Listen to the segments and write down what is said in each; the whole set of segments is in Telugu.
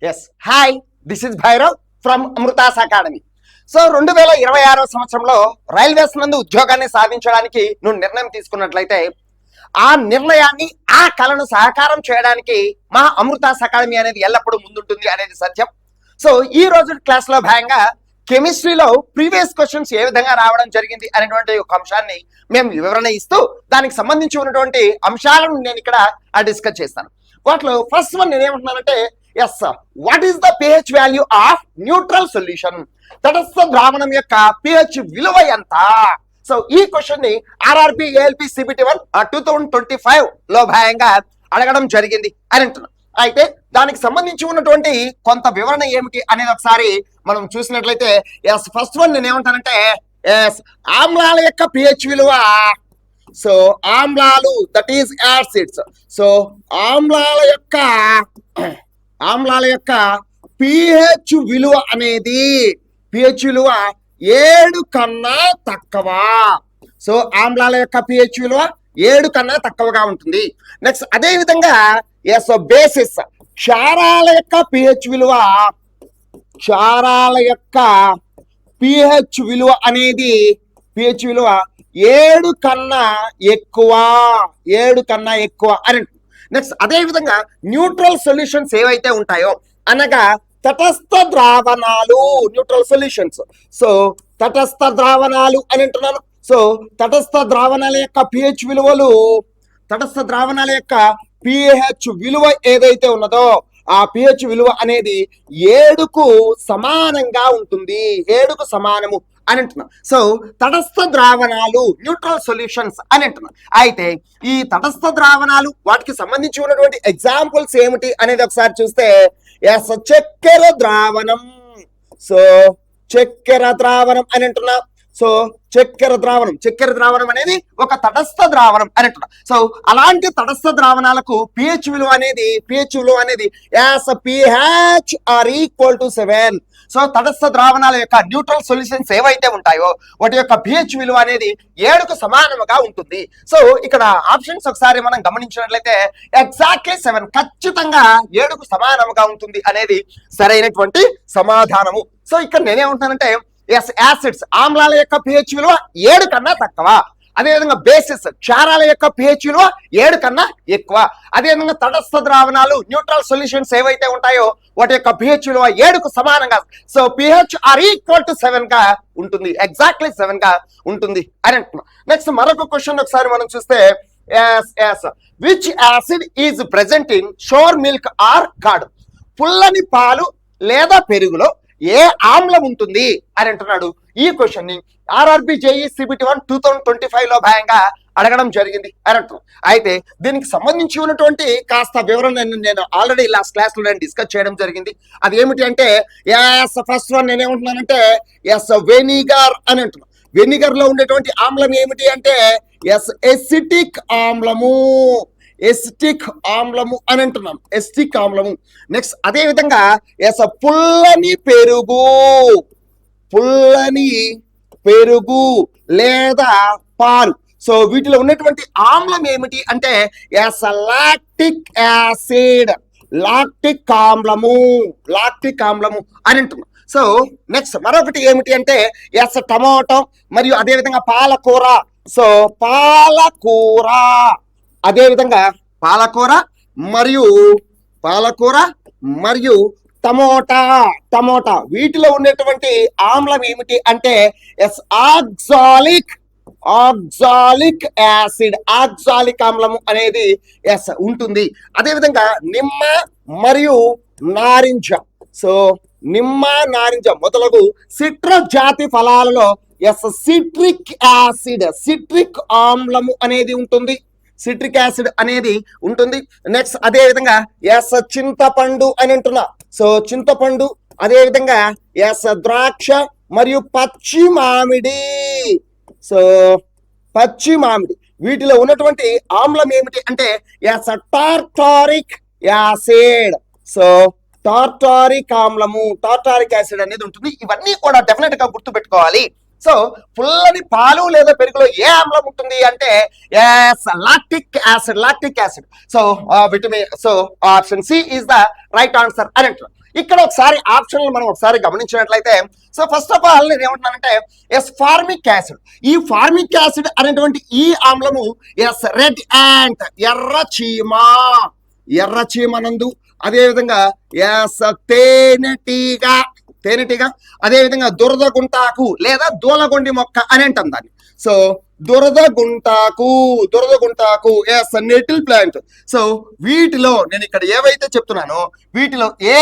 Yes hi, this is Bhairav from Amrita's academy. So 2026 సంవత్సరంలో రైల్వేస్ నందు ఉద్యోగాన్ని సాధించడానికి నువ్వు నిర్ణయం తీసుకున్నట్లయితే ఆ నిర్ణయాన్ని, ఆ కళను సాకారం చేయడానికి మా అమృతాస్ అకాడమీ అనేది ఎల్లప్పుడూ ముందుంటుంది అనేది సత్యం. సో ఈ రోజు క్లాస్ లో భాగంగా కెమిస్ట్రీలో ప్రీవియస్ క్వశ్చన్స్ ఏ విధంగా రావడం జరిగింది అనేటువంటి ఒక అంశాన్ని మేము వివరణ ఇస్తూ దానికి సంబంధించి ఉన్నటువంటి అంశాలను నేను ఇక్కడ డిస్కస్ చేస్తాను. వాటిలో ఫస్ట్ వన్ నేనేమంటున్నానంటే, yes what is the pH value of neutral solution, తటస్థ ద్రావణం యొక్క pH విలువ ఎంత? సో ఈ క్వశ్చన్ ని ఆర్ఆర్బి ఏఎల్పి సిబిటి 2025 లో భాగంగా అడగడం జరిగింది అని అంటున్నాం. అయితే దానికి సంబంధించి ఉన్నటువంటి కొంత వివరణ ఏమిటి అనేది ఒకసారి మనం చూసినట్లయితే, ఎస్ ఫస్ట్ వన్ నేను ఏమంటానంటే, ఎస్ ఆమ్లాల యొక్క pH విలువ. సో ఆమ్లాలు దట్ ఈస్ యాసిడ్స్. సో ఆమ్లాల యొక్క pH విలువ అనేది pH విలువ 7 కన్నా తక్కువ. సో ఆమ్లాల యొక్క pH విలువ 7 కన్నా తక్కువగా ఉంటుంది. నెక్స్ట్ అదే విధంగా ఎస్ బేసిస్ క్షారాల యొక్క pH విలువ, క్షారాల యొక్క pH విలువ అనేది pH విలువ 7 కన్నా ఎక్కువ, 7 కన్నా ఎక్కువ అని. నెక్స్ట్ అదే విధంగా న్యూట్రల్ సొల్యూషన్స్ ఏవైతే ఉంటాయో అనగా తటస్థ ద్రావణాలు, న్యూట్రల్ సొల్యూషన్స్. సో తటస్థ ద్రావణాలు అని అంటున్నాను. సో తటస్థ ద్రావణాల యొక్క pH విలువలు, తటస్థ ద్రావణాల యొక్క pH విలువ ఏదైతే ఉన్నదో ఆ pH విలువ అనేది 7కు సమానంగా ఉంటుంది, 7కు సమానము అని అంటున్నాం. సో తటస్థ ద్రావణాలు న్యూట్రల్ సొల్యూషన్స్ అని అంటున్నాం. అయితే ఈ తటస్థ ద్రావణాలు వాటికి సంబంధించి ఉన్నటువంటి ఎగ్జాంపుల్స్ ఏమిటి అనేది ఒకసారి చూస్తే, ఎస్ చక్కెర ద్రావణం. సో చక్కెర ద్రావణం అని అంటున్నాం. సో చక్కెర ద్రావణం అనేది ఒక తటస్థ ద్రావణం అని అంటున్నాం. సో అలాంటి తటస్థ ద్రావణాలకు pH విలువ అనేది as pH are equal to 7. So తటస్థ ద్రావణాల యొక్క న్యూట్రల్ సొల్యూషన్స్ ఏవైతే ఉంటాయో వాటి యొక్క pH విలువ అనేది 7కు సమానముగా ఉంటుంది. సో ఇక్కడ ఆప్షన్స్ ఒకసారి మనం గమనించినట్లయితే ఎగ్జాక్ట్లీ 7, ఖచ్చితంగా 7కు సమానముగా ఉంటుంది అనేది సరైనటువంటి సమాధానము. సో ఇక్కడ నేనేమంటానంటే, ఎస్ యాసిడ్స్ ఆమ్లాల యొక్క pH విలువ 7 కన్నా తక్కువ. అదేవిధంగా బేసిస్ క్షారాల యొక్క pH విలువ 7 కన్నా ఎక్కువ. అదేవిధంగా తటస్థ ద్రావణాలు న్యూట్రల్ సొల్యూషన్స్ ఏవైతే ఉంటాయో వాటి యొక్క pH విలువ 7కు సమానంగా, so pH are equal to 7 గా ఉంటుంది, ఎగ్జాక్ట్లీ 7 గా ఉంటుంది అని అంటున్నాం. నెక్స్ట్ మరొక క్వశ్చన్ ఒకసారి మనం చూస్తే, which acid is present in sour milk or curd, పుల్లని పాలు లేదా పెరుగులో ఏ ఆమ్లం ఉంటుంది అని అంటున్నాడు. ఈ క్వశ్చన్ ని ఆర్ఆర్బి జేఈ సిబిటి 2025 లో భాగంగా అడగడం జరిగింది అని అంటున్నాం. అయితే దీనికి సంబంధించి ఉన్నటువంటి కాస్త వివరణ నేను ఆల్రెడీ లాస్ట్ క్లాస్ లో నేను డిస్కస్ చేయడం జరిగింది. అది ఏమిటి అంటే, ఎస్ ఫస్ట్ వన్ నేనేమంటున్నానంటే, ఎస్ వెనిగర్ అని అంటున్నాం. వెనిగర్ లో ఉండేటువంటి ఆమ్లం ఏమిటి అంటే, ఎస్ ఎసిటిక్ ఆమ్లము, ఎసిటిక్ ఆమ్లము అని అంటున్నాం, ఎసిటిక్ ఆమ్లము. నెక్స్ట్ అదే విధంగా ఎస్ పుల్లని పెరుగు లేదా పాలు. సో వీటిలో ఉన్నటువంటి ఆమ్లం ఏమిటి అంటే, ఎస్ లాక్టిక్ యాసిడ్, లాక్టిక్ ఆమ్లము అని అంటున్నాం. సో నెక్స్ట్ మరొకటి ఏమిటి అంటే, ఎస్ టమాటో మరియు అదే విధంగా పాలకూర. సో పాలకూర, అదే విధంగా పాలకూర మరియు టమోటా వీటిలో ఉండేటువంటి ఆమ్లం ఏమిటి అంటే, ఎస్ ఆక్సాలిక్ యాసిడ్, ఆక్సాలిక్ ఆమ్లము అనేది ఎస్ ఉంటుంది. అదే విధంగా నిమ్మ మరియు నారింజ. సో నిమ్మ నారింజ మొదలగు సిట్రస్ జాతి ఫలాలలో ఎస్ సిట్రిక్ ఆమ్లము అనేది ఉంటుంది, సిట్రిక్ యాసిడ్ అనేది ఉంటుంది. నెక్స్ట్ అదే విధంగా ఎస్ చింతపండు అని అంటున్నా. సో చింతపండు, అదే విధంగా ఎస్ ద్రాక్ష మరియు పచ్చి మామిడి. సో పచ్చి మామిడి వీటిలో ఉన్నటువంటి ఆమ్లం ఏమిటి అంటే, yes tartaric acid. So tartaric ఆమ్లము, టార్టారిక్ యాసిడ్ అనేది ఉంటుంది. ఇవన్నీ కూడా డెఫినెట్ గా గుర్తు పెట్టుకోవాలి. సో పుల్లని పాలు లేదా పెరుగులో ఏ ఆమ్లం ఉంటుంది అంటే lactic acid. So vitamin, so option C is the right answer అని అంటారు. ఇక్కడ ఒకసారి ఆప్షన్లు మనం ఒకసారి గమనించినట్లయితే సో ఫస్ట్ ఆఫ్ ఆల్ నేను ఏమంటున్నానంటే ఎస్ ఫార్మిక్ యాసిడ్. ఈ ఫార్మిక్ యాసిడ్ అనేటువంటి ఈ ఆమ్లము ఎస్ రెడ్ యాంట్ ఎర్ర చీమ నందు, అదేవిధంగా ఎస్ తేనెటీగ, అదేవిధంగా దురద గుంటాకు లేదా దూలగొండి మొక్క అని అంటాం దాన్ని. సో దురద గుంటాకు ఎస్ నెటిల్ ప్లాంట్. సో వీటిలో నేను ఇక్కడ ఏవైతే చెప్తున్నానో వీటిలో ఏ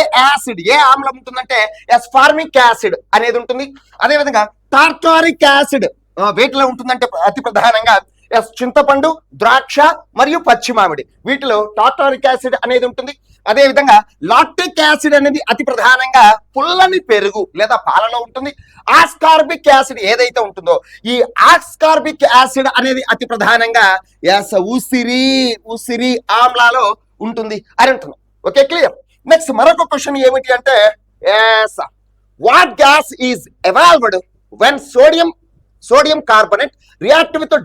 ఆమ్లం ఉంటుందంటే ఎస్ ఫార్మిక్ యాసిడ్ అనేది ఉంటుంది. అదేవిధంగా టార్టారిక్ యాసిడ్ వీటిలో ఉంటుందంటే అతి ప్రధానంగా ఎస్ చింతపండు, ద్రాక్ష మరియు పచ్చి మామిడి, వీటిలో టార్టారిక్ యాసిడ్ అనేది ఉంటుంది. అదేవిధంగా లాక్టిక్ యాసిడ్ అనేది అతి ప్రధానంగా పుల్లని పెరుగు లేదా పాలలో ఉంటుంది. ఆస్కార్బిక్ యాసిడ్ ఏదైతే ఉంటుందో ఈ ఆస్కార్బిక్ యాసిడ్ అనేది అతి ప్రధానంగా ఎస్ ఉసిరి ఆమ్లాలో ఉంటుంది అని అంటున్నాం. Okay, clear. నెక్స్ట్ మరొక క్వశ్చన్ ఏమిటి అంటే yes what gas is evolved when sodium carbonate react with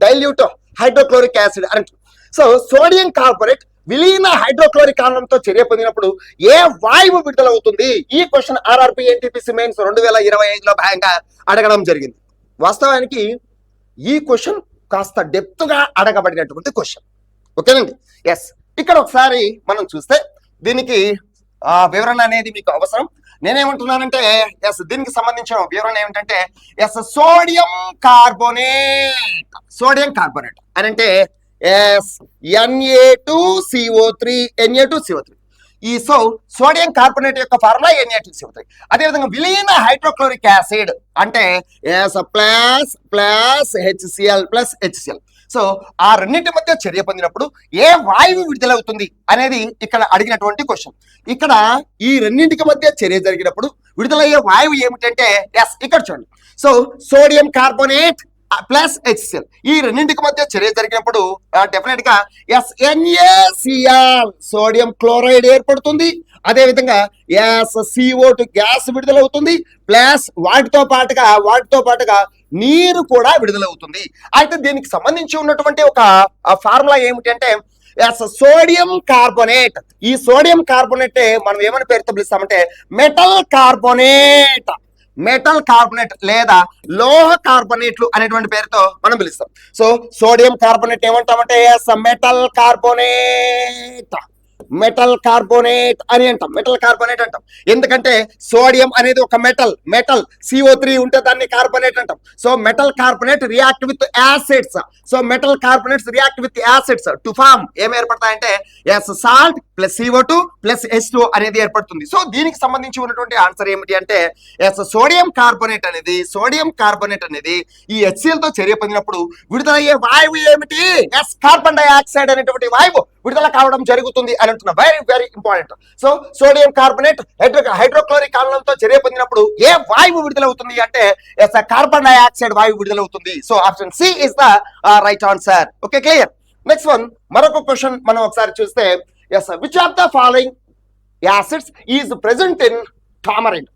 dilute hydrochloric acid అని. సో సోడియం కార్బోనేట్ విలీన హైడ్రోక్లోరిక్ ఆమ్లంతో చర్య పొందినప్పుడు ఏ వాయువు విడుదలవుతుంది? ఈ క్వశ్చన్ ఆర్ఆర్బి ఎన్టీపీసీ మెయిన్స్ 2025లో భాగంగా అడగడం జరిగింది. వాస్తవానికి ఈ క్వశ్చన్ కాస్త డెప్త్ గా అడగబడినటువంటి క్వశ్చన్. ఓకేనండి. ఎస్, ఇక్కడ ఒకసారి మనం చూస్తే దీనికి వివరణ అనేది మీకు అవసరం. నేనేమంటున్నానంటే ఎస్ దీనికి సంబంధించిన వివరణ ఏమిటంటే ఎస్ సోడియం కార్బోనేట్ అని అంటే ఎస్ Na2CO3. ఈ సోడియం కార్బోనేట్ యొక్క ఫార్ములా Na2CO3. అదేవిధంగా విలీన హైడ్రోక్లోరిక్ యాసిడ్ అంటే ప్లస్ HCl. సో ఆ రెండింటి మధ్య చర్య పొందినప్పుడు ఏ వాయువు విడుదలవుతుంది అనేది ఇక్కడ అడిగినటువంటి క్వశ్చన్. ఇక్కడ ఈ రెండింటికి మధ్య చర్య జరిగినప్పుడు విడుదలయ్యే వాయువు ఏమిటంటే ఎస్ ఇక్కడ చూడండి. So sodium carbonate plus HCl ఈ రెండింటికి మధ్య చర్య జరిగినప్పుడు డెఫినెట్ గా NaCl సోడియం క్లోరైడ్ ఏర్పడుతుంది. అదేవిధంగా CO2 గ్యాస్ విడుదలవుతుంది. ప్లస్ వాటితో పాటుగా నీరు కూడా విడుదలవుతుంది. అయితే దీనికి సంబంధించి ఉన్నటువంటి ఒక ఫార్ములా ఏమిటంటే సోడియం కార్బోనేట్. ఈ సోడియం కార్బోనేట్ మనం ఏమని పేరుతో పిలుస్తామంటే మెటల్ కార్బోనేట్ లేదా లోహ కార్బోనేట్లు అనేటువంటి పేరుతో మనం పిలుస్తాం. సో సోడియం కార్బోనేట్ ఏమంటామంటే మెటల్ కార్బోనేట్ అని అంటాం. ఎందుకంటే సోడియం అనేది ఒక మెటల్ CO3 ఉంటే దాన్ని కార్బోనేట్ అంటాం. So metal carbonate react with acids. So metal carbonates react with acids to form ఏం ఏర్పడతాయంటే salt plus CO2 plus H2 అనేది ఏర్పడుతుంది. సో దీనికి సంబంధించి ఉన్నటువంటి ఆన్సర్ ఏమిటి అంటే సోడియం కార్బోనేట్ అనేది ఈ HCl తో చర్య పొందినప్పుడు విడుదలయ్యే వాయువు ఏమిటి? కార్బన్ డైఆక్సైడ్ అనేటువంటి వాయువు విడుదల కావడం జరుగుతుంది అని అంటున్నా. Very important. So sodium carbonate hydrochloric ఆమ్లంతో చర్య పొందినప్పుడు ఏ వాయువు విడుదలవుతుంది అంటే కార్బన్ డైఆక్సైడ్ వాయువు విడుదలవుతుంది. So option C is the right answer. Okay, clear. Next one మరొక క్వశ్చన్ మనం ఒకసారి చూస్తే which of the following acids is present in tamarind?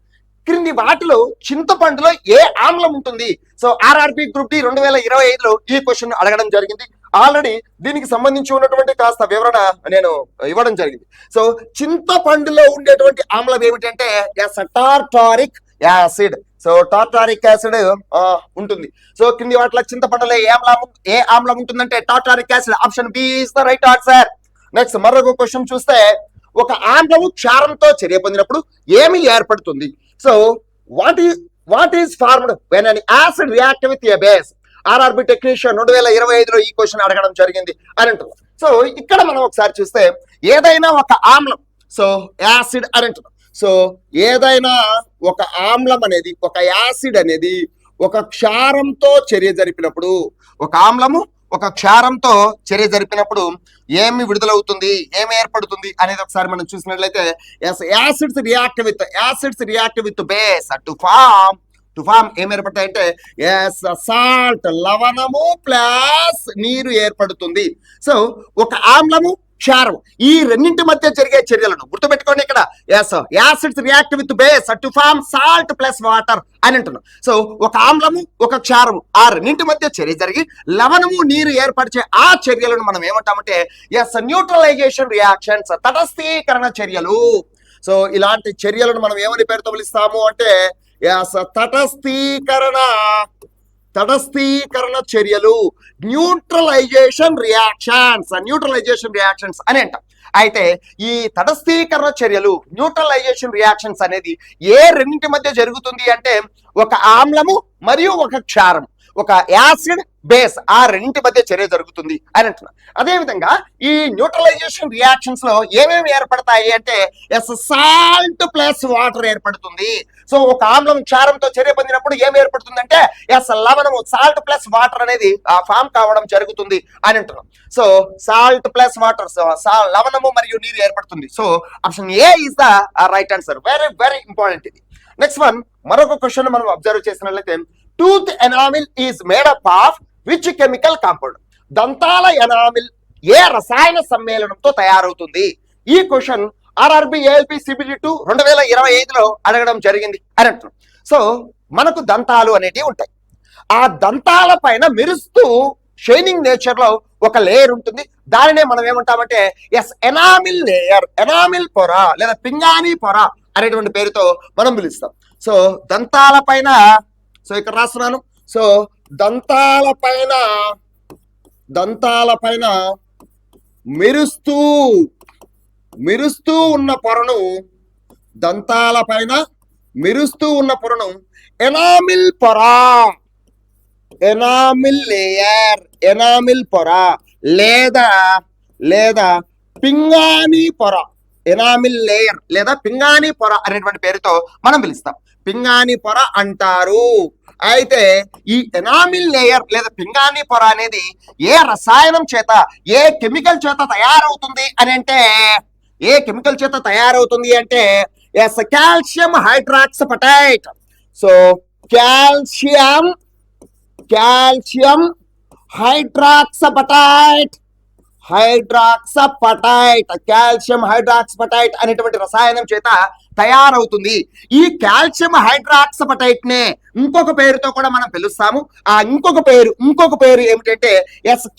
క్రింది వాటిలో చింతపండులో ఏ ఆమ్లం ఉంటుంది? సో ఆర్ఆర్బి గ్రూప్ డి 2025లో ఈ క్వశ్చన్ అడగడం జరిగింది. ఆల్రెడీ దీనికి సంబంధించి ఉన్నటువంటి కాస్త వివరణ నేను ఇవ్వడం జరిగింది. సో చింతపండులో ఉండేటువంటి ఆమ్లం ఏమిటంటే tartaric acid. So tartaric acid ఉంటుంది. సో కింది వాటిలో చింతపండులో ఏ ఆమ్లం ఉంటుందంటే tartaric acid. Option B is the right answer. Next మరొక క్వశ్చన్ చూస్తే ఒక ఆమ్లము క్షారంతో చర్య పొందినప్పుడు ఏమి ఏర్పడుతుంది? So what is formed when an acid react with a base? RRB technician 2025లో ఈ క్వశ్చన్ అడగడం జరిగింది అని అంటున్నాం. సో ఇక్కడ మనం ఒకసారి చూస్తే ఏదైనా ఒక ఆమ్లం యాసిడ్ అని అంటున్నాం. సో ఏదైనా ఒక ఆమ్లం అనేది ఒక యాసిడ్ అనేది ఒక క్షారంతో చర్య జరిపినప్పుడు ఏమి విడుదలవుతుంది, ఏమి ఏర్పడుతుంది అనేది ఒకసారి మనం చూసినట్లయితే acids react with base to form ఏం ఏర్పడతాయంటే సాల్ట్ లవణము ప్లస్ నీరు ఏర్పడుతుంది. సో ఒక ఆమ్లము క్షారం ఈ రెండింటి మధ్య జరిగే చర్యలను గుర్తుపెట్టుకోండి. ఇక్కడ acids react with base to form salt plus water అని అంటున్నాం. సో ఒక ఆమ్లము ఒక క్షారము ఆ రెండింటి మధ్య చర్య జరిగి లవణము నీరు ఏర్పరిచే ఆ చర్యలను మనం ఏమంటామంటే న్యూట్రలైజేషన్ రియాక్షన్స్, తటస్థీకరణ చర్యలు. సో ఇలాంటి చర్యలను మనం ఏమని పేరుతో పిలుస్తాము అంటే తటస్థీకరణ చర్యలు, న్యూట్రలైజేషన్ రియాక్షన్స్ అని అంటాం. అయితే ఈ తటస్థీకరణ చర్యలు, న్యూట్రలైజేషన్ రియాక్షన్స్ అనేది ఏ రెండింటి మధ్య జరుగుతుంది అంటే ఒక ఆమ్లము మరియు ఒక క్షారం, ఒక యాసిడ్ బేస్, ఆ రెండింటి మధ్య చర్య జరుగుతుంది అని అంటున్నా. అదేవిధంగా ఈ న్యూట్రలైజేషన్ రియాక్షన్స్ లో ఏమేమి ఏర్పడతాయి అంటే సాల్ట్ ప్లస్ వాటర్ ఏర్పడుతుంది. సో ఒక ఆమ్లం క్షారంతో చర్య పొందినప్పుడు ఏమి ఏర్పడుతుందంటే లవణము, సాల్ట్ ప్లస్ వాటర్ అనేది ఫామ్ కావడం జరుగుతుంది అని అంటున్నాం. సో సాల్ట్ ప్లస్ వాటర్, లవణము మరియు నీరు ఏర్పడుతుంది. So option A is the right answer. Very very important ఇది. నెక్స్ట్ వన్, మరొక క్వశ్చన్ మనం అబ్జర్వ్ చేసినట్లయితే tooth enamel is made up of which chemical compound? దంతాల ఎనామిల్ ఏ రసాయన సమ్మేళనంతో తయారవుతుంది? ఈ క్వశ్చన్ ఆర్ఆర్బి ఏఎల్పి సిబిడి 2025లో అడగడం జరిగింది అని అంటున్నాం. సో మనకు దంతాలు అనేటివి ఉంటాయి. ఆ దంతాల పైన మెరుస్తూ షైనింగ్ నేచర్ లో ఒక లేయర్ ఉంటుంది. దానినే మనం ఏమంటామంటే ఎనామిల్ లేయర్, ఎనామిల్ పొర లేదా పింగాణి పొర అనేటువంటి పేరుతో మనం పిలుస్తాం. సో దంతాల పైన, సో ఇక్కడ రాస్తున్నాను, సో దంతాల పైన మెరుస్తూ ఉన్న పొరను, దంతాల పైన మెరుస్తూ ఉన్న పొరను ఎనామిల్ పొర, ఎనామిల్ లేయర్, ఎనామిల్ పొర లేదా పింగాణి పొర, ఎనామిల్ లేయర్ లేదా పింగాణి పొర అనేటువంటి పేరుతో మనం పిలుస్తాం. పింగాణి పొర అంటారు. అయితే ఈ ఎనామిల్ లేయర్ లేదా పింగాణి పొర అనేది ఏ రసాయనం చేత, ఏ కెమికల్ చేత తయారవుతుంది అని అంటే, ఏ కెమికల్ చేత తయారవుతుంది అంటే కాల్షియం హైడ్రాక్సపటైట్. సో కాల్షియం హైడ్రాక్సపటైట్, కాల్షియం హైడ్రాక్సపటైట్ అనేటువంటి రసాయనం చేత తయారవుతుంది. ఈ కాల్షియం హైడ్రాక్సపటైట్ నే ఇంకొక పేరుతో కూడా మనం పిలుస్తాము. ఆ ఇంకొక పేరు ఏమిటంటే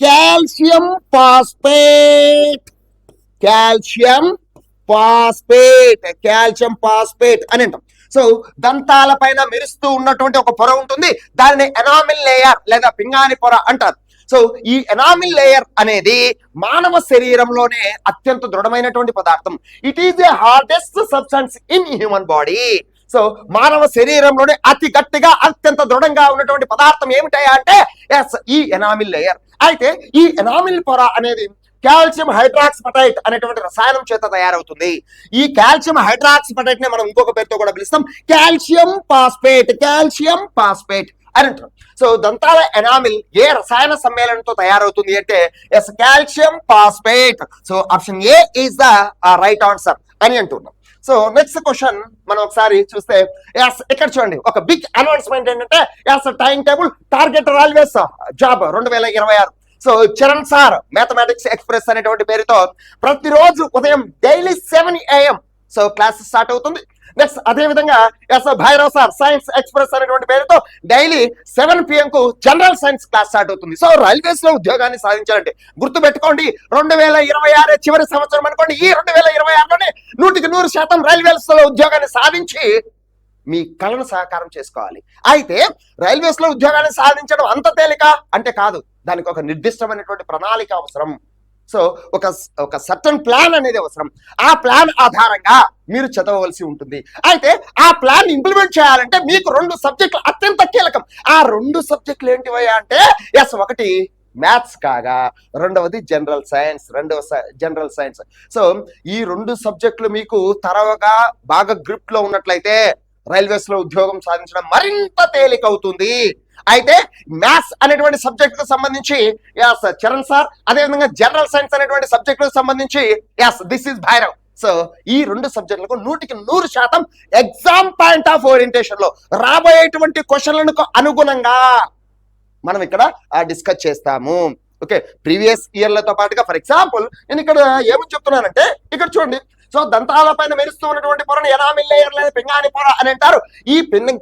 కాల్షియం పాస్పేట్ అని అంటాం. సో దంతాల పైన మెరుస్తూ ఉన్నటువంటి ఒక పొర ఉంటుంది, దానిని ఎనామిల్ లేయర్ లేదా పింగాణి పొర అంటారు. సో ఈ ఎనామిల్ లేయర్ అనేది మానవ శరీరంలోనే అత్యంత దృఢమైనటువంటి పదార్థం. It is the hardest substance in human body. So మానవ శరీరంలోనే అతి గట్టిగా, అత్యంత దృఢంగా ఉన్నటువంటి పదార్థం ఏమిటయా అంటే ఈ ఎనామిల్ లేయర్. అయితే ఈ ఎనామిల్ పొర అనేది కాల్షియం హైడ్రాక్సపటైట్ అనేటువంటి రసాయనం చేత తయారవుతుంది. ఈ కాల్షియం హైడ్రాక్సపటైట్ నే మనం ఇంకొక పేరుతో కూడా పిలుస్తాం కాల్షియం పాస్పేట్ అని అంటారు. సో దంతాల ఎనామిల్ ఏ రసాయన సమ్మేళనంతో తయారవుతుంది అంటే calcium phosphate. So option A is the right answer అని అంటున్నాం. సో నెక్స్ట్ క్వశ్చన్ మనం ఒకసారి చూస్తే ఇక్కడ చూడండి, ఒక బిగ్ అనౌన్స్మెంట్ ఏంటంటే time table target railways job 2026. So Charan sir mathematics express అనేటువంటి పేరుతో ప్రతిరోజు ఉదయం daily 7 AM so class start అవుతుంది. నెక్స్ట్ అదే విధంగా భైరవ్ సార్ సైన్స్ ఎక్స్ప్రెస్ అనేటువంటి పేరుతో డైలీ 7 PM కు జనరల్ సైన్స్ క్లాస్ స్టార్ట్ అవుతుంది. సో రైల్వేస్ లో ఉద్యోగాన్ని సాధించాలంటే గుర్తు పెట్టుకోండి, 2026 చివరి సంవత్సరం అనుకోండి. ఈ 2026లోనే 100% రైల్వేస్ లో ఉద్యోగాన్ని సాధించి మీ కళను సహకారం చేసుకోవాలి. అయితే రైల్వేస్ లో ఉద్యోగాన్ని సాధించడం అంత తేలిక అంటే కాదు, దానికి ఒక నిర్దిష్టమైనటువంటి ప్రణాళిక అవసరం. సో ఒక సర్టన్ ప్లాన్ అనేది అవసరం. ఆ ప్లాన్ ఆధారంగా మీరు చదవవలసి ఉంటుంది. అయితే ఆ ప్లాన్ ఇంప్లిమెంట్ చేయాలంటే మీకు 2 సబ్జెక్టులు అత్యంత కీలకం. ఆ 2 సబ్జెక్టులు ఏంటివయ్యా అంటే ఒకటి మ్యాథ్స్ కాగా రెండవది జనరల్ సైన్స్. సో ఈ 2 సబ్జెక్టులు మీకు తరవగా బాగా గ్రిప్ లో ఉన్నట్లయితే రైల్వేస్ లో ఉద్యోగం సాధించడం మరింత తేలిక అవుతుంది. అయితే మ్యాథ్స్ అనేటువంటి సబ్జెక్ట్ కు సంబంధించి చరణ్ సార్, అదేవిధంగా జనరల్ సైన్స్ అనేటువంటి సబ్జెక్ట్ కు సంబంధించి దిస్ ఇస్ భైరవ్. సో ఈ 2 సబ్జెక్టులకు 100% ఎగ్జామ్ పాయింట్ ఆఫ్ ఓరియంటేషన్ లో రాబోయేటువంటి క్వశ్చన్లకు అనుగుణంగా మనం ఇక్కడ డిస్కస్ చేస్తాము. ఓకే, ప్రీవియస్ ఇయర్లతో పాటుగా ఫర్ ఎగ్జాంపుల్ నేను ఇక్కడ ఏమని చెప్తున్నానంటే ఇక్కడ చూడండి, సో దంతాల పైన మెరుస్తూ ఉన్నటువంటి పొరను ఎనామిల్ లేయర్ లేదా పింగాణి పొర అని అంటారు. ఈ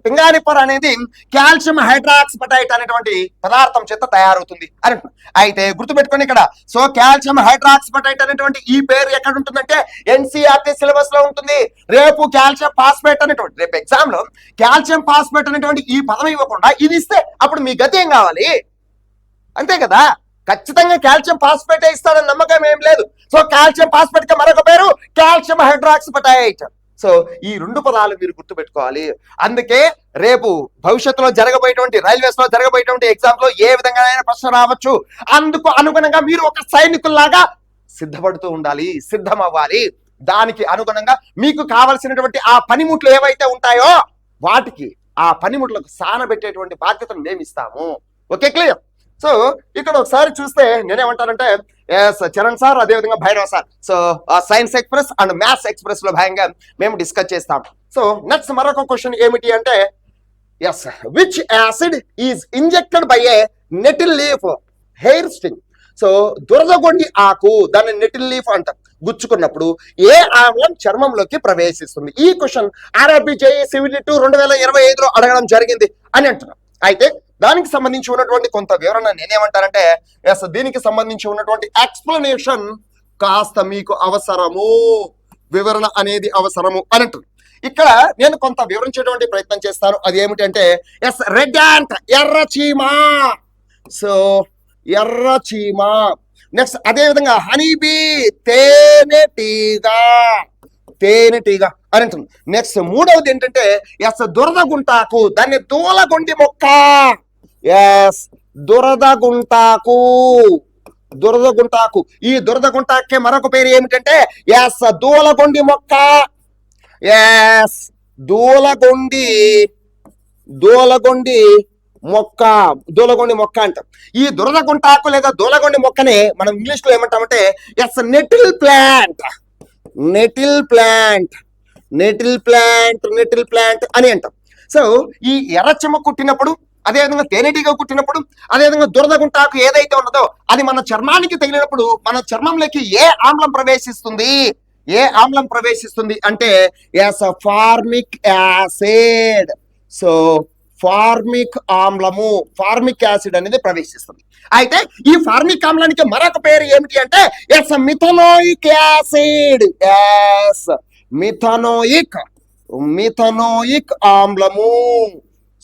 పింగాణి పొర అనేది కాల్షియం హైడ్రాక్సిపటైట్ అనేటువంటి పదార్థం చేత తయారవుతుంది అని అంటున్నారు. అయితే గుర్తుపెట్టుకోండి ఇక్కడ, సో కాల్షియం హైడ్రాక్సిపటైట్ అనేటువంటి ఈ పేరు ఎక్కడ ఉంటుందంటే ఎన్సీఆర్టీ సిలబస్ లో ఉంటుంది. రేపు కాల్షియం ఫాస్ఫేట్ అనేటువంటి, రేపు ఎగ్జామ్ లో కాల్షియం ఫాస్ఫేట్ అనేటువంటి ఈ పదం ఇవ్వకుండా ఇది ఇస్తే అప్పుడు మీ గతి ఏం కావాలి? అంతే కదా, ఖచ్చితంగా కాల్షియం ఫాస్ఫేట్ ఇస్తాడని నమ్మకం ఏం లేదు. సో కాల్షియం ఫాస్ఫేట్ కి మరొక పేరు కాల్షియం హైడ్రాక్సిపటైట్. సో ఈ రెండు పదాలు మీరు గుర్తుపెట్టుకోవాలి. అందుకే రేపు భవిష్యత్తులో జరగబోయేటువంటి రైల్వేస్ లో జరగబోయేటువంటి ఎగ్జామ్స్ లో ఏ విధంగా ప్రశ్న రావచ్చు, అందుకు అనుగుణంగా మీరు ఒక సైనికుల్లాగా సిద్ధపడుతూ ఉండాలి, సిద్ధం అవ్వాలి. దానికి అనుగుణంగా మీకు కావలసినటువంటి ఆ పనిముట్లు ఏవైతే ఉంటాయో వాటికి ఆ పనిముట్లకు సానబెట్టేటువంటి బాధ్యతను మేము ఇస్తాము. Okay, clear? సో ఇక్కడ ఒకసారి చూస్తే నేనేమంటానంటే చరణ్ సార్ అదేవిధంగా Bhairava sir, so science express and maths express లో భాగంగా మేము డిస్కస్ చేస్తాం. సో నెక్స్ట్ మరొక క్వశ్చన్ ఏమిటి అంటే, yes, which acid is injected by a nettle leaf hair string. So దురదగొండి ఆకు, దాన్ని నెటిల్ లీఫ్ అంటారు, గుచ్చుకున్నప్పుడు ఏ ఆమ్లం చర్మంలోకి ప్రవేశిస్తుంది? ఈ క్వశ్చన్ ఆర్ఆర్బి జేఈ సివిల్ 2025లో అడగడం జరిగింది అని అంటున్నాం. అయితే దానికి సంబంధించి ఉన్నటువంటి కొంత వివరణ నేనేమంటానంటే, ఎస్, దీనికి సంబంధించి ఉన్నటువంటి ఎక్స్ప్లెనేషన్ కాస్త మీకు అవసరము, వివరణ అనేది అవసరము అని అంటుంది. ఇక్కడ నేను కొంత వివరించేటువంటి ప్రయత్నం చేస్తాను. అది ఏమిటంటే, ఎస్, రెడ్ యాంట్, ఎర్ర చీమ. సో ఎర్ర చీమ. నెక్స్ట్ అదేవిధంగా హనీబీ, తేనెటీగ, తేనెటీగ అని అంటుంది. నెక్స్ట్ మూడవది ఏంటంటే, ఎస్, దురదగుంటాకు, దాన్ని దూలగొండి మొక్క. ఎస్, దురదగుంటాకు, దురదగుంటాకు. ఈ దురదగుంటాకే మరొక పేరు ఏమిటంటే, ఎస్, దూలగొండి మొక్క. ఎస్, దూలగొండి, దూలగొండి మొక్క, దూలగొండి మొక్క అంటాం. ఈ దురదగుంటాకు లేదా దూలగొండి మొక్కనే మనం ఇంగ్లీష్ లో ఏమంటామంటే, yes, nettle plant, nettle plant, nettle plant, nettle plant అని అంటాం. సో ఈ ఎర్రచెమ్మ కుట్టినప్పుడు, అదేవిధంగా తేనెటీగ కుట్టినప్పుడు, అదేవిధంగా దురదగుంటాకు ఏదైతే ఉన్నదో అది మన చర్మానికి తగిలినప్పుడు మన చర్మంలోకి ఏ ఆమ్లం ప్రవేశిస్తుంది? ఏ ఆమ్లం ప్రవేశిస్తుంది అంటే, yes, formic acid. So formic ఆమ్లము, ఫార్మిక్ యాసిడ్ అనేది ప్రవేశిస్తుంది. అయితే ఈ ఫార్మిక్ ఆమ్లానికి మరొక పేరు ఏమిటి అంటే, yes, methanoic acid. Yes, methanoic, methanoic ఆమ్లము.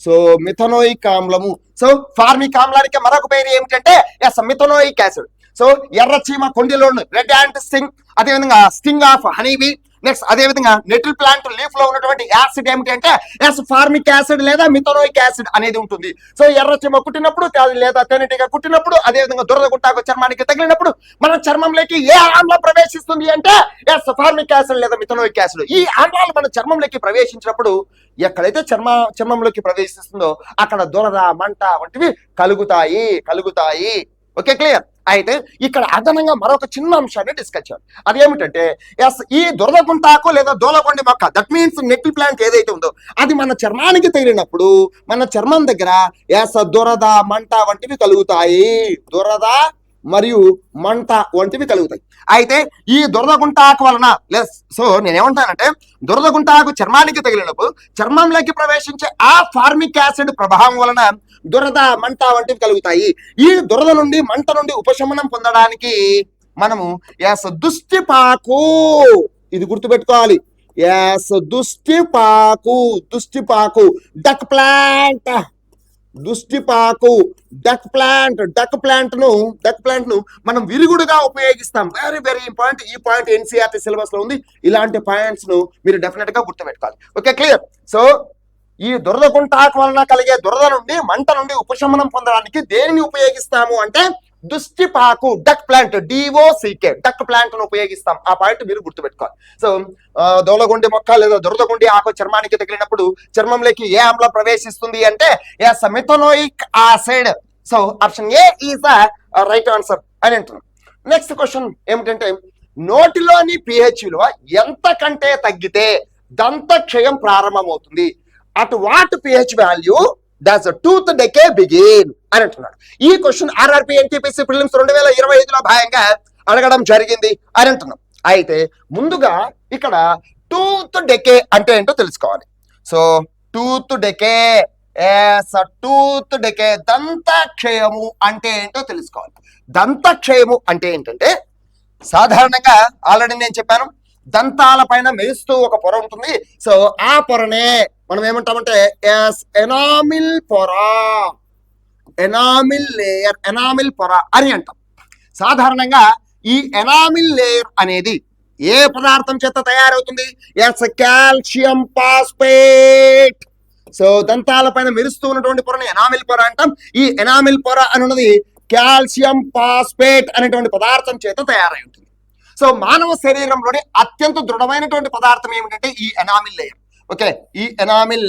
సో మిథనోయిక్ ఆమ్లము. సో ఫార్మిక్ ఆమ్లానికి మరొక పేరు ఏమిటంటే, ఎస్, మిథనోయిక్ యాసిడ్. సో ఎర్ర చీమ కొండిలో రెడ్ యాంట్ స్టింగ్, అదేవిధంగా స్టింగ్ ఆఫ్ హనీబీ. నెక్స్ట్ అదేవిధంగా నెటిల్ ప్లాంట్ లీఫ్ లో ఉన్నటువంటి యాసిడ్ ఏమిటి అంటే, ఎస్, ఫార్మిక్ యాసిడ్ లేదా మిథనోయిక్ యాసిడ్ అనేది ఉంటుంది. సో ఎర్ర చీమ కుట్టినప్పుడు లేదా తేనెటీగ కుట్టినప్పుడు, అదేవిధంగా దురదగుంటాకు చర్మానికి తగిలినప్పుడు మన చర్మంలోకి ఏ ఆమ్లం ప్రవేశిస్తుంది అంటే, ఎస్, ఫార్మిక్ యాసిడ్ లేదా మిథనోయిక్ యాసిడ్. ఈ ఆమ్లాలు మన చర్మంలోకి ప్రవేశించినప్పుడు ఎక్కడైతే చర్మంలోకి ప్రవేశిస్తుందో అక్కడ దురద, మంట వంటివి కలుగుతాయి, కలుగుతాయి. Okay, clear? అయితే ఇక్కడ అదనంగా మరొక చిన్న అంశాన్ని డిస్కస్ చేయాలి. అదేమిటంటే, ఎస్, ఈ దురదగుంటాకు లేదా దూలగొండి మొక్క, దట్ మీన్స్ నెటిల్ ప్లాంట్ ఏదైతే ఉందో అది మన చర్మానికి తగిలినప్పుడు మన చర్మం దగ్గర ఎస్, దురద, మంట వంటివి కలుగుతాయి. దురద మరియు మంట వంటివి కలుగుతాయి. అయితే ఈ దురదగుంటాకు వలన, సో నేనేమంటానంటే, దురదగుంటాకు చర్మానికి తగిలినప్పుడు చర్మంలోకి ప్రవేశించే ఆ ఫార్మిక్ యాసిడ్ ప్రభావం వలన దురద, మంట వంటివి కలుగుతాయి. ఈ దురద నుండి, మంట నుండి ఉపశమనం పొందడానికి మనము ఎస్, దుష్టిపాకు, ఇది గుర్తుపెట్టుకోవాలి. ఎస్, దుష్టిపాకు, దుష్టిపాకు, డక్ ప్లాంట్, దుష్టిపాకు, డక్ ప్లాంట్, డక్ ప్లాంట్ ను మనం విరుగుడుగా ఉపయోగిస్తాం. Very very important. ఈ పాయింట్ ఎన్సీఆర్టీ సిలబస్ లో ఉంది. ఇలాంటి పాయింట్స్ ను మీరు డెఫినెట్ గా గుర్తుపెట్టుకోవాలి. Okay, clear? సో ఈ దురదగుంటాకు వలన కలిగే దురద నుండి, మంట నుండి ఉపశమనం పొందడానికి దేనిని ఉపయోగిస్తాము అంటే, దుష్టిపాకు, dock plant, DOCK, dock plant ను ఉపయోగిస్తాం. ఆ పాయింట్ మీరు గుర్తుపెట్టుకోవాలి. సో దూలగొండి మొక్క లేదా దురదగొండి ఆకు చర్మానికి తగిలినప్పుడు చర్మంలోకి ఏ ఆమ్లం ప్రవేశిస్తుంది అంటే, yes, methanoic acid. So option A is the right answer అని అంటున్నాం. నెక్స్ట్ క్వశ్చన్ ఏమిటంటే, నోటిలోని pH విలువ ఎంత కంటే తగ్గితే దంతక్షయం ప్రారంభమవుతుంది? At what pH value does tooth decay begin అని అంటున్నాడు. ఈ క్వశ్చన్ ఆర్ఆర్బి ఎన్టీపీసీ ప్రిలిమ్స్ 2025లో భాగంగా అడగడం జరిగింది అని అంటున్నాం. అయితే ముందుగా ఇక్కడ టూత్ డెకే అంటే ఏంటో తెలుసుకోవాలి. So tooth decay, tooth decay, దంతక్షయము అంటే ఏంటో తెలుసుకోవాలి. దంతక్షయము అంటే ఏంటంటే సాధారణంగా ఆల్రెడీ నేను చెప్పాను, దంతాల పైన మెరుస్తూ ఒక పొర ఉంటుంది. సో ఆ పొరనే మనం ఏమంటామంటే ఎనామిల్ పొర, ఎనామిల్ లేయర్, ఎనామిల్ పొర అని అంటాం. సాధారణంగా ఈ ఎనామిల్ లేయర్ అనేది ఏ పదార్థం చేత తయారవుతుంది? Calcium phosphate. సో దంతాల పైన మెరుస్తూ ఉన్నటువంటి పొరని ఎనామిల్ పొర అంటాం. ఈ ఎనామిల్ పొర అనున్నది కాల్షియం ఫాస్ఫేట్ అనేటువంటి పదార్థం చేత తయారై ఉంటుంది. సో మానవ శరీరంలోని అత్యంత దృఢమైనటువంటి పదార్థం ఏమిటంటే ఈ ఎనామిల్ లేయర్. ఓకే, ఈ ఎనామిల్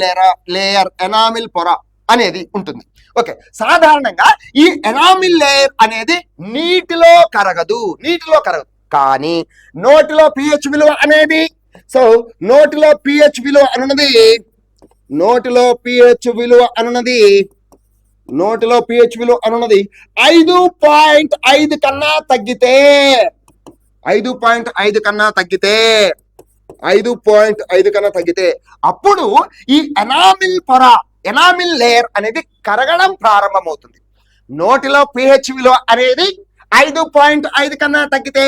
లేయర్, ఎనామిల్ పొర అనేది ఉంటుంది. ఓకే, సాధారణంగా ఈ ఎనామిల్ లేయర్ అనేది నీటిలో కరగదు, కానీ నోటిలో pH విలువ అనేది, సో నోటిలో pH విలువ అనున్నది 5.5 కన్నా తగ్గితే, 5.5 కన్నా తగ్గితే అప్పుడు ఈ ఎనామిల్ పొర, ఎనామిల్ లేయర్ అనేది కరగడం ప్రారంభమవుతుంది. నోటిలో pH విలువ అనేది 5.5 కన్నా తగ్గితే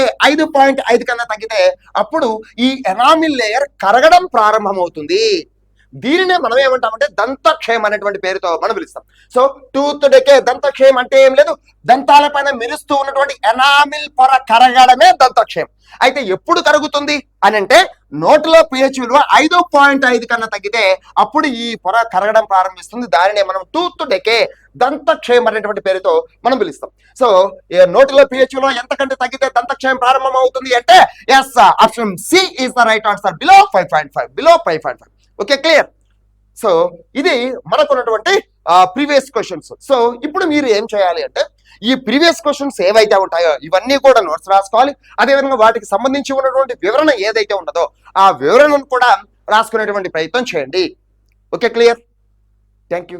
అప్పుడు ఈ ఎనామిల్ లేయర్ కరగడం ప్రారంభమవుతుంది. దీనినే మనం ఏమంటామంటే దంతక్షయం అనేటువంటి పేరుతో మనం పిలుస్తాం. సో టూత్ డెకే, దంతక్షయం అంటే ఏం లేదు, దంతాల పైన మెరుస్తూ ఉన్నటువంటి ఎనామిల్ పొర కరగడమే దంతక్షయం. అయితే ఎప్పుడు కరుగుతుంది అని అంటే నోటిలో pH విలువ 5.5 కన్నా తగ్గితే అప్పుడు ఈ పొర కరగడం ప్రారంభిస్తుంది. దానినే మనం టూత్ డెకే, దంతక్షయం అనేటువంటి పేరుతో మనం పిలుస్తాం. సో నోటిలో pH విలువ ఎంతకంటే తగ్గితే దంతక్షయం ప్రారంభం అవుతుంది అంటే option C is the right answer, below 5.5. Okay, clear. So ఇది మనకున్నటువంటి ప్రీవియస్ క్వశ్చన్స్. సో ఇప్పుడు మీరు ఏం చేయాలి అంటే ఈ ప్రీవియస్ క్వశ్చన్స్ ఏవైతే ఉంటాయో ఇవన్నీ కూడా నోట్స్ రాసుకోవాలి. అదేవిధంగా వాటికి సంబంధించి ఉన్నటువంటి వివరణ ఏదైతే ఉండదో ఆ వివరణను కూడా రాసుకునేటువంటి ప్రయత్నం చేయండి. Okay, clear. Thank you.